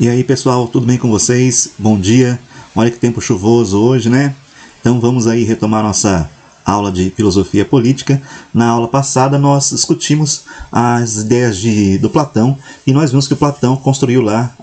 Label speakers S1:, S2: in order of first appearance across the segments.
S1: E aí pessoal, tudo bem com vocês? Bom dia. Olha que tempo chuvoso hoje, né? Então vamos aí retomar nossa aula de filosofia política. Na aula passada nós discutimos as ideias do Platão e nós vimos que o Platão construiu lá,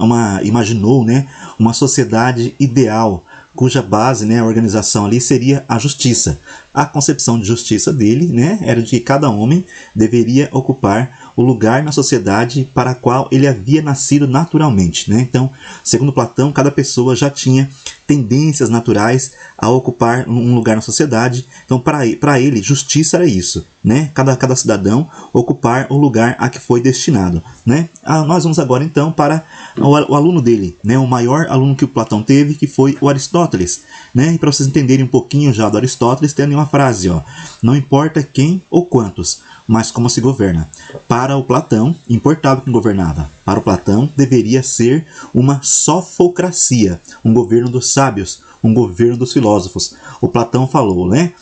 S1: imaginou, né, uma sociedade ideal, cuja base, né, a organização ali seria a justiça. A concepção de justiça dele, né, era de que cada homem deveria ocupar o lugar na sociedade para a qual ele havia nascido naturalmente, né? Então, segundo Platão, cada pessoa já tinha tendências naturais a ocupar um lugar na sociedade. Então, para ele, justiça era isso, né? Cada cidadão ocupar o lugar a que foi destinado, né? Nós vamos agora então para o aluno dele, né? O maior aluno que o Platão teve, que foi o Aristóteles, né? E para vocês entenderem um pouquinho já do Aristóteles, tem ali uma frase, ó: não importa quem ou quantos, mas como se governa. Para o Platão, importava quem governava. Para o Platão, deveria ser uma sofocracia, um governo dos sábios, um governo dos filósofos. O Platão falou, né?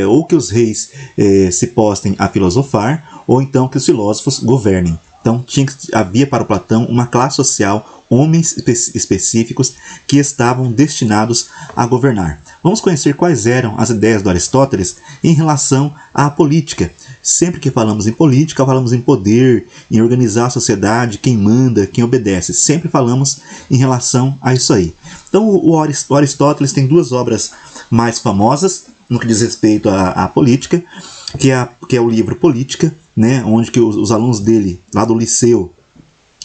S1: Ou que os reis se postem a filosofar, ou então que os filósofos governem. Então havia para o Platão uma classe social, homens específicos que estavam destinados a governar. Vamos conhecer quais eram as ideias do Aristóteles em relação à política. Sempre que falamos em política, falamos em poder, em organizar a sociedade, quem manda, quem obedece. Sempre falamos em relação a isso aí. Então o Aristóteles tem duas obras mais famosas no que diz respeito à política, que é o livro Política, né, onde que os alunos dele, lá do liceu,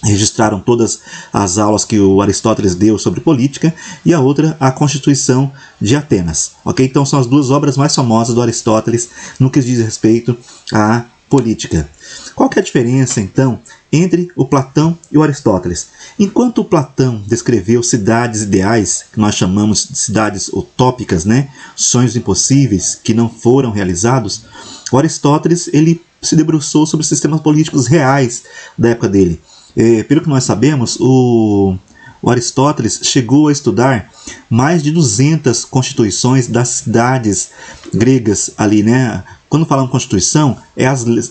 S1: registraram todas as aulas que o Aristóteles deu sobre política, e a outra, a Constituição de Atenas. Ok? Então são as duas obras mais famosas do Aristóteles no que diz respeito à política. Qual que é a diferença, então, entre o Platão e o Aristóteles? Enquanto o Platão descreveu cidades ideais, que nós chamamos de cidades utópicas, né? Sonhos impossíveis que não foram realizados, o Aristóteles ele se debruçou sobre os sistemas políticos reais da época dele. Pelo que nós sabemos, o Aristóteles chegou a estudar mais de 200 constituições das cidades gregas ali, né? Quando falamos Constituição,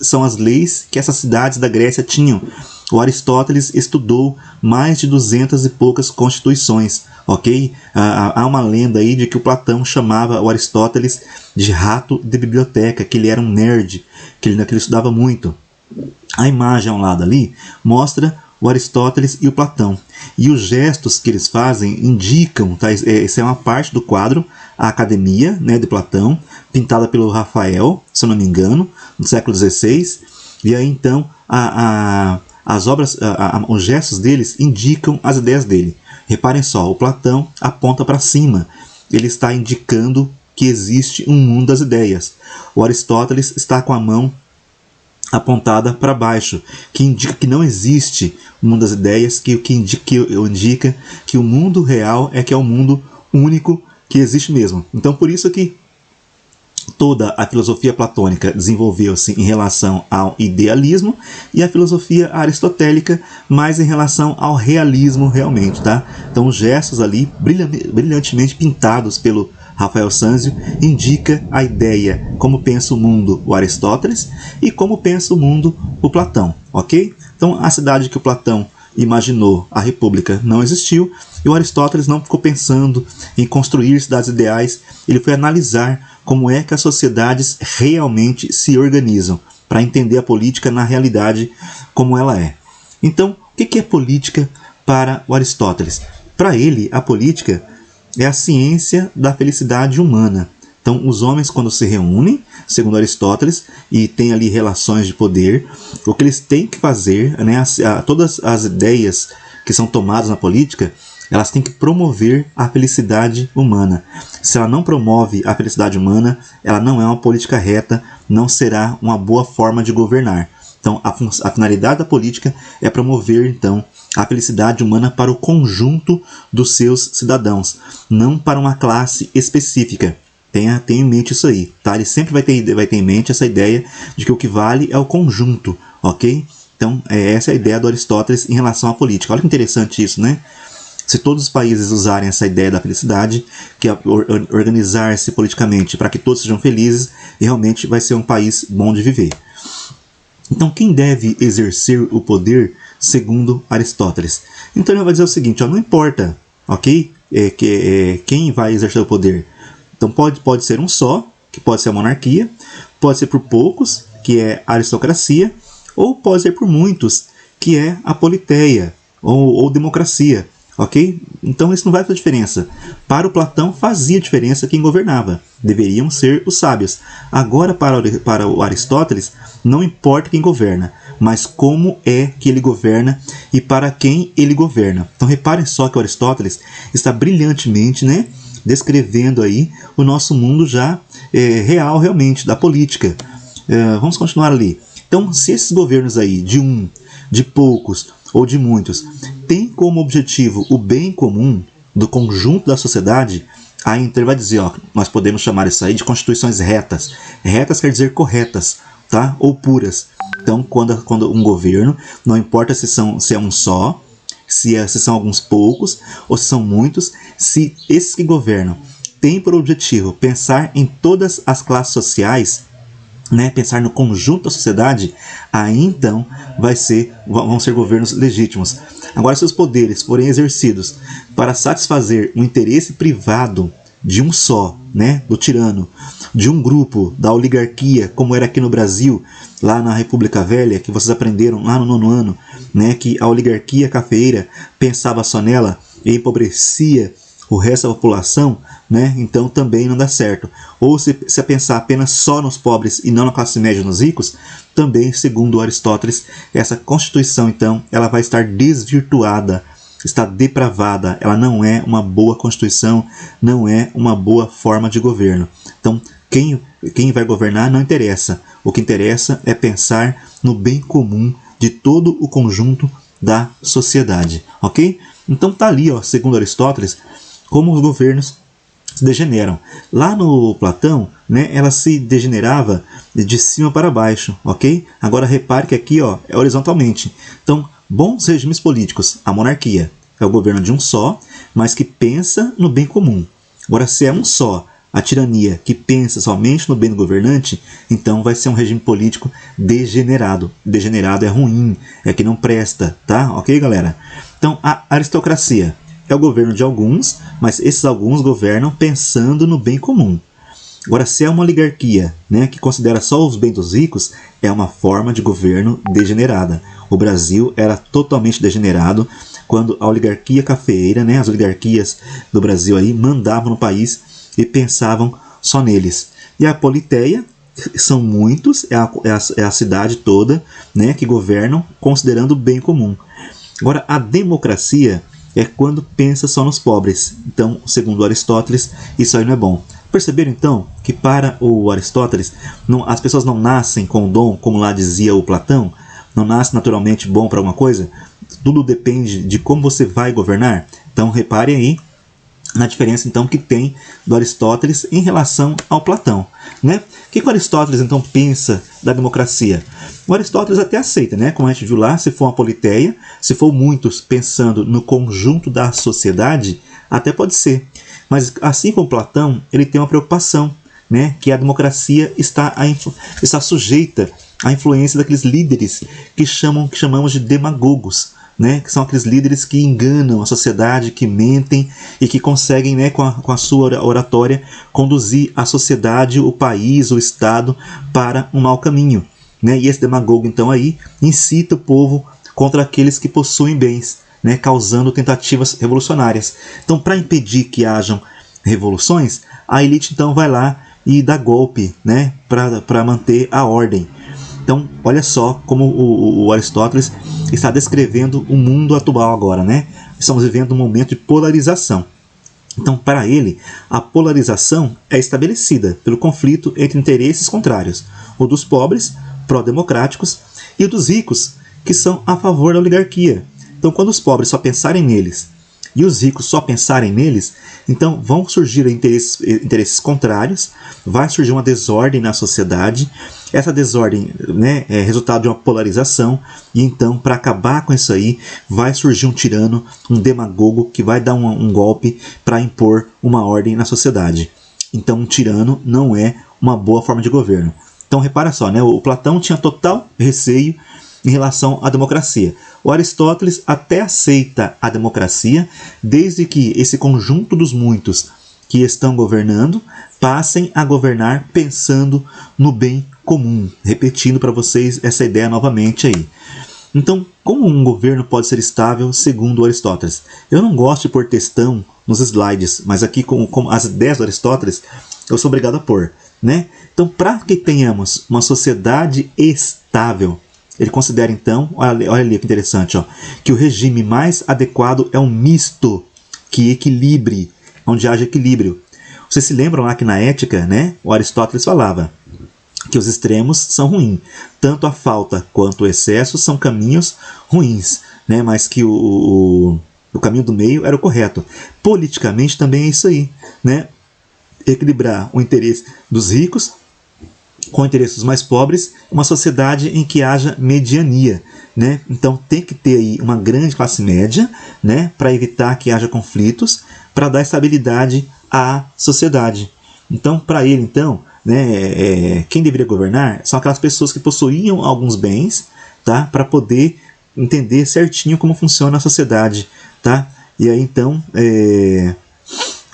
S1: são as leis que essas cidades da Grécia tinham. O Aristóteles estudou mais de 200 e poucas constituições, ok? Há uma lenda aí de que o Platão chamava o Aristóteles de rato de biblioteca, que ele era um nerd, que ele estudava muito. A imagem ao lado ali mostra o Aristóteles e o Platão. E os gestos que eles fazem indicam, tá? Essa é uma parte do quadro A Academia, né, de Platão, pintada pelo Rafael, se eu não me engano, no século XVI. E aí então as obras, os gestos deles indicam as ideias dele. Reparem só, o Platão aponta para cima. Ele está indicando que existe um mundo das ideias. O Aristóteles está com a mão apontada para baixo, que indica que não existe o mundo das ideias, que indica que o mundo real é o mundo único que existe mesmo. Então por isso que toda a filosofia platônica desenvolveu-se em relação ao idealismo e a filosofia aristotélica mais em relação ao realismo realmente, tá? Então os gestos ali brilhantemente pintados pelo Rafael Sanzio indica a ideia, como pensa o mundo o Aristóteles e como pensa o mundo o Platão, ok? Então a cidade que o Platão imaginou, a república, não existiu, e o Aristóteles não ficou pensando em construir cidades ideais, ele foi analisar como é que as sociedades realmente se organizam, para entender a política na realidade como ela é. Então, o que é política para o Aristóteles? Para ele, a política é a ciência da felicidade humana. Então, os homens, quando se reúnem, segundo Aristóteles, e têm ali relações de poder, o que eles têm que fazer, né, todas as ideias que são tomadas na política, elas têm que promover a felicidade humana. Se ela não promove a felicidade humana, ela não é uma política reta, não será uma boa forma de governar. Então, a finalidade da política é promover, então, a felicidade humana para o conjunto dos seus cidadãos, não para uma classe específica. Tenha em mente isso aí, tá? Ele sempre vai ter em mente essa ideia de que o que vale é o conjunto, ok? Então, essa é a ideia do Aristóteles em relação à política. Olha que interessante isso, né? Se todos os países usarem essa ideia da felicidade, que é organizar-se politicamente para que todos sejam felizes, realmente vai ser um país bom de viver. Então, quem deve exercer o poder segundo Aristóteles. Então ele vai dizer o seguinte, ó, não importa, ok? Quem vai exercer o poder. Então pode ser um só, que pode ser a monarquia, pode ser por poucos, que é a aristocracia, ou pode ser por muitos, que é a politeia, ou democracia, ok? Então isso não vai fazer diferença. Para o Platão fazia diferença quem governava, deveriam ser os sábios. Agora para o Aristóteles, não importa quem governa, mas como é que ele governa e para quem ele governa. Então reparem só que o Aristóteles está brilhantemente, né, descrevendo aí o nosso mundo já real, realmente, da política. Vamos continuar ali. Então, se esses governos aí, de poucos ou de muitos, têm como objetivo o bem comum do conjunto da sociedade, aí então ele vai dizer, ó, nós podemos chamar isso aí de constituições retas. Retas quer dizer corretas, tá? Ou puras. Então, quando um governo, não importa se é um só, se são alguns poucos ou se são muitos, se esses que governam têm por objetivo pensar em todas as classes sociais, né, pensar no conjunto da sociedade, aí então vão ser governos legítimos. Agora, se os poderes forem exercidos para satisfazer o interesse privado de um só, né, do tirano, de um grupo, da oligarquia, como era aqui no Brasil, lá na República Velha, que vocês aprenderam lá no 9º ano, né, que a oligarquia cafeeira pensava só nela e empobrecia o resto da população, né, então também não dá certo. Ou se pensar apenas só nos pobres e não na classe média e nos ricos, também, segundo Aristóteles, essa constituição, então, ela vai estar desvirtuada, está depravada, ela não é uma boa constituição, não é uma boa forma de governo. Então, quem vai governar não interessa. O que interessa é pensar no bem comum de todo o conjunto da sociedade, ok? Então tá ali, ó, segundo Aristóteles, como os governos se degeneram. Lá no Platão, né, ela se degenerava de cima para baixo, ok? Agora repare que aqui, ó, é horizontalmente. Então, bons regimes políticos, a monarquia é o governo de um só, mas que pensa no bem comum. Agora, se é um só, a tirania que pensa somente no bem do governante, então vai ser um regime político degenerado. Degenerado é ruim, é que não presta, tá? Ok, galera? Então, a aristocracia é o governo de alguns, mas esses alguns governam pensando no bem comum. Agora, se é uma oligarquia, né, que considera só os bens dos ricos, é uma forma de governo degenerada. O Brasil era totalmente degenerado quando a oligarquia cafeeira, né, as oligarquias do Brasil aí, mandavam no país e pensavam só neles. E a politeia, são muitos, é a cidade toda, né, que governam considerando o bem comum. Agora, a democracia é quando pensa só nos pobres. Então, segundo Aristóteles, isso aí não é bom. Perceberam então que para o Aristóteles as pessoas não nascem com o dom, como lá dizia o Platão, não nasce naturalmente bom para alguma coisa? Tudo depende de como você vai governar? Então reparem aí na diferença então que tem do Aristóteles em relação ao Platão, né? O que o Aristóteles então pensa da democracia? O Aristóteles até aceita, né? Como a gente viu lá, se for uma politeia, se for muitos pensando no conjunto da sociedade, até pode ser. Mas assim como Platão, ele tem uma preocupação, né? Que a democracia está sujeita à influência daqueles líderes que chamamos de demagogos, né, que são aqueles líderes que enganam a sociedade, que mentem e que conseguem, né, com a sua oratória, conduzir a sociedade, o país, o Estado para um mau caminho. Né? E esse demagogo, então, aí incita o povo contra aqueles que possuem bens, né, causando tentativas revolucionárias. Então, para impedir que hajam revoluções, a elite, então, vai lá e dá golpe, né, para manter a ordem. Então, olha só como o Aristóteles está descrevendo o mundo atual agora, né? Estamos vivendo um momento de polarização. Então, para ele, a polarização é estabelecida pelo conflito entre interesses contrários, o dos pobres, pró-democráticos, e o dos ricos, que são a favor da oligarquia. Então, quando os pobres só pensarem neles e os ricos só pensarem neles, então vão surgir interesses contrários, vai surgir uma desordem na sociedade. Essa desordem, né, é resultado de uma polarização, e então, para acabar com isso aí, vai surgir um tirano, um demagogo, que vai dar um golpe para impor uma ordem na sociedade. Então, um tirano não é uma boa forma de governo. Então, repara só, né, o Platão tinha total receio em relação à democracia. O Aristóteles até aceita a democracia, desde que esse conjunto dos muitos que estão governando passem a governar pensando no bem comum. Repetindo para vocês essa ideia novamente aí. Então, como um governo pode ser estável segundo Aristóteles? Eu não gosto de pôr textão nos slides, mas aqui com as ideias do Aristóteles eu sou obrigado a pôr, né? Então, para que tenhamos uma sociedade estável, ele considera então, olha ali que interessante, ó, que o regime mais adequado é um misto que equilibre, onde haja equilíbrio. Vocês se lembram lá que na Ética, né, o Aristóteles falava que os extremos são ruins. Tanto a falta quanto o excesso são caminhos ruins, né? Mas que o caminho do meio era o correto. Politicamente também é isso aí, né? Equilibrar o interesse dos ricos com o interesse dos mais pobres, uma sociedade em que haja mediania, né? Então tem que ter aí uma grande classe média, né? Para evitar que haja conflitos, para dar estabilidade à sociedade. Então, para ele, então, né, quem deveria governar são aquelas pessoas que possuíam alguns bens, tá, para poder entender certinho como funciona a sociedade, tá? E aí então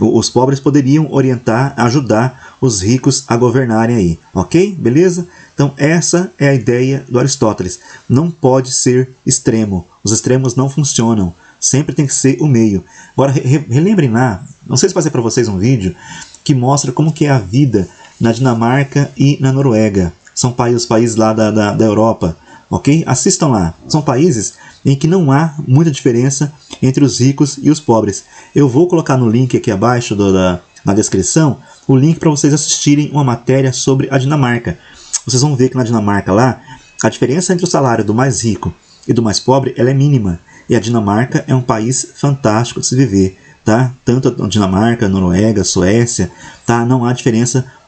S1: os pobres poderiam orientar, ajudar os ricos a governarem aí, ok? Beleza? Então essa é a ideia do Aristóteles. Não pode ser extremo. Os extremos não funcionam. Sempre tem que ser o meio. Agora relembrem lá, não sei se fazer para vocês um vídeo que mostra como que é a vida na Dinamarca e na Noruega. São os países lá da Europa, ok? Assistam lá. São países em que não há muita diferença entre os ricos e os pobres. Eu vou colocar no link aqui abaixo na descrição o link para vocês assistirem uma matéria sobre a Dinamarca. Vocês vão ver que na Dinamarca lá, a diferença entre o salário do mais rico e do mais pobre ela é mínima. E a Dinamarca é um país fantástico de se viver. Tá? Tanto a Dinamarca, a Noruega, a Suécia, tá? Não há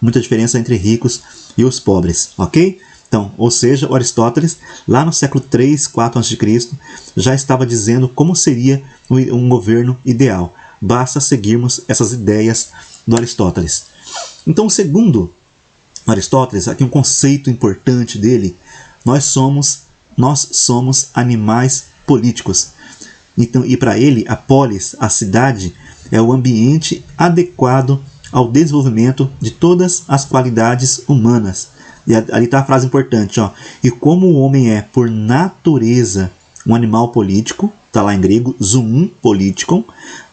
S1: muita diferença entre ricos e os pobres, ok? Então, ou seja, o Aristóteles, lá no século 3, 4 a.C., já estava dizendo como seria um governo ideal. Basta seguirmos essas ideias do Aristóteles. Então, segundo Aristóteles, aqui um conceito importante dele, nós somos animais políticos. Então, e para ele, a polis, a cidade, é o ambiente adequado ao desenvolvimento de todas as qualidades humanas. E ali está a frase importante, ó. E como o homem é, por natureza, um animal político, está lá em grego, zoon politikon,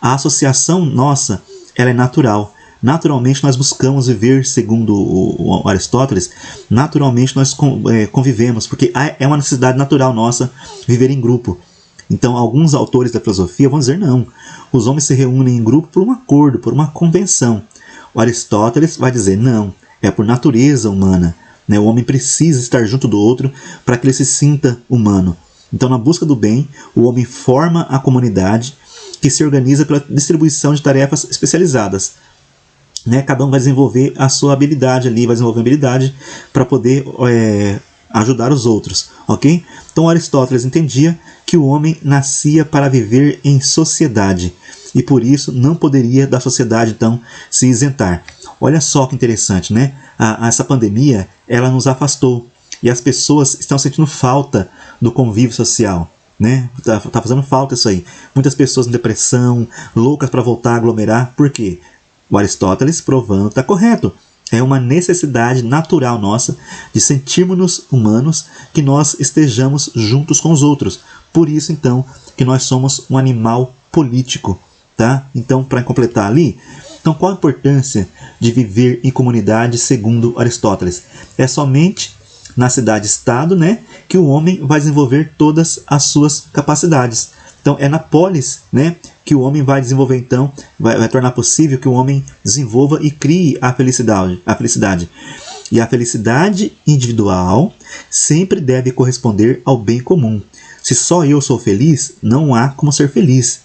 S1: a associação nossa, ela é natural. Naturalmente nós buscamos viver, segundo o Aristóteles, naturalmente nós convivemos, porque é uma necessidade natural nossa viver em grupo. Então, alguns autores da filosofia vão dizer não. Os homens se reúnem em grupo por um acordo, por uma convenção. O Aristóteles vai dizer não, é por natureza humana. Né? O homem precisa estar junto do outro para que ele se sinta humano. Então, na busca do bem, o homem forma a comunidade que se organiza pela distribuição de tarefas especializadas. Né? Cada um vai desenvolver a sua habilidade ali, vai desenvolver habilidade para poder ajudar os outros, ok? Então Aristóteles entendia que o homem nascia para viver em sociedade e por isso não poderia da sociedade então se isentar. Olha só que interessante, né? Essa pandemia ela nos afastou e as pessoas estão sentindo falta do convívio social. Né? Tá fazendo falta isso aí. Muitas pessoas em depressão, loucas para voltar a aglomerar. Por quê? O Aristóteles provando que está correto. É uma necessidade natural nossa de sentirmos-nos humanos, que nós estejamos juntos com os outros. Por isso, então, que nós somos um animal político. Tá? Então, para completar ali, então, qual a importância de viver em comunidade segundo Aristóteles? É somente na cidade-estado, né, que o homem vai desenvolver todas as suas capacidades. Então é na polis, né, que o homem vai desenvolver, então, vai tornar possível que o homem desenvolva e crie a felicidade. E a felicidade individual sempre deve corresponder ao bem comum. Se só eu sou feliz, não há como ser feliz.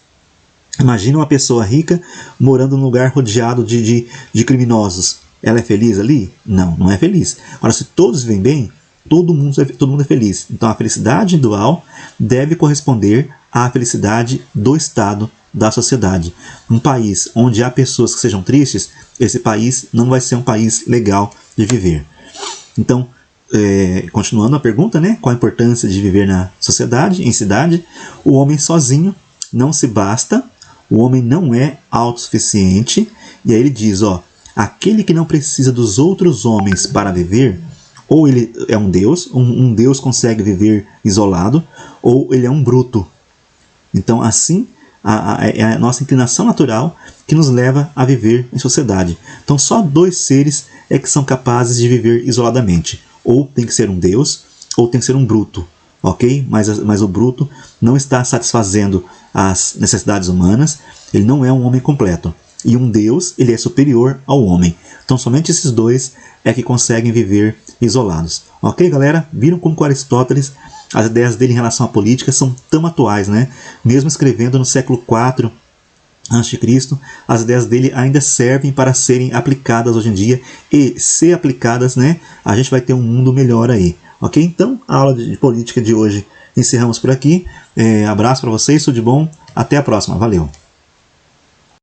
S1: Imagina uma pessoa rica morando num lugar rodeado de criminosos. Ela é feliz ali? Não, não é feliz. Agora, se todos vivem bem, todo mundo é feliz. Então a felicidade individual deve corresponder à felicidade do Estado, da sociedade. Um país onde há pessoas que sejam tristes, esse país não vai ser um país legal de viver. Então, continuando a pergunta, né? Qual a importância de viver na sociedade, em cidade? O homem sozinho não se basta, o homem não é autossuficiente. E aí ele diz, ó, aquele que não precisa dos outros homens para viver, ou ele é um Deus, um Deus consegue viver isolado, ou ele é um bruto. Então, assim, é a nossa inclinação natural que nos leva a viver em sociedade. Então, só dois seres é que são capazes de viver isoladamente. Ou tem que ser um Deus, ou tem que ser um bruto, ok? Mas o bruto não está satisfazendo as necessidades humanas, ele não é um homem completo. E um Deus, ele é superior ao homem. Então, somente esses dois é que conseguem viver isolados. Ok, galera? Viram como com Aristóteles as ideias dele em relação à política são tão atuais, né? Mesmo escrevendo no século IV a.C., as ideias dele ainda servem para serem aplicadas hoje em dia, e se aplicadas, né, a gente vai ter um mundo melhor aí. Ok? Então, a aula de política de hoje encerramos por aqui. Abraço para vocês, tudo de bom, até a próxima, valeu!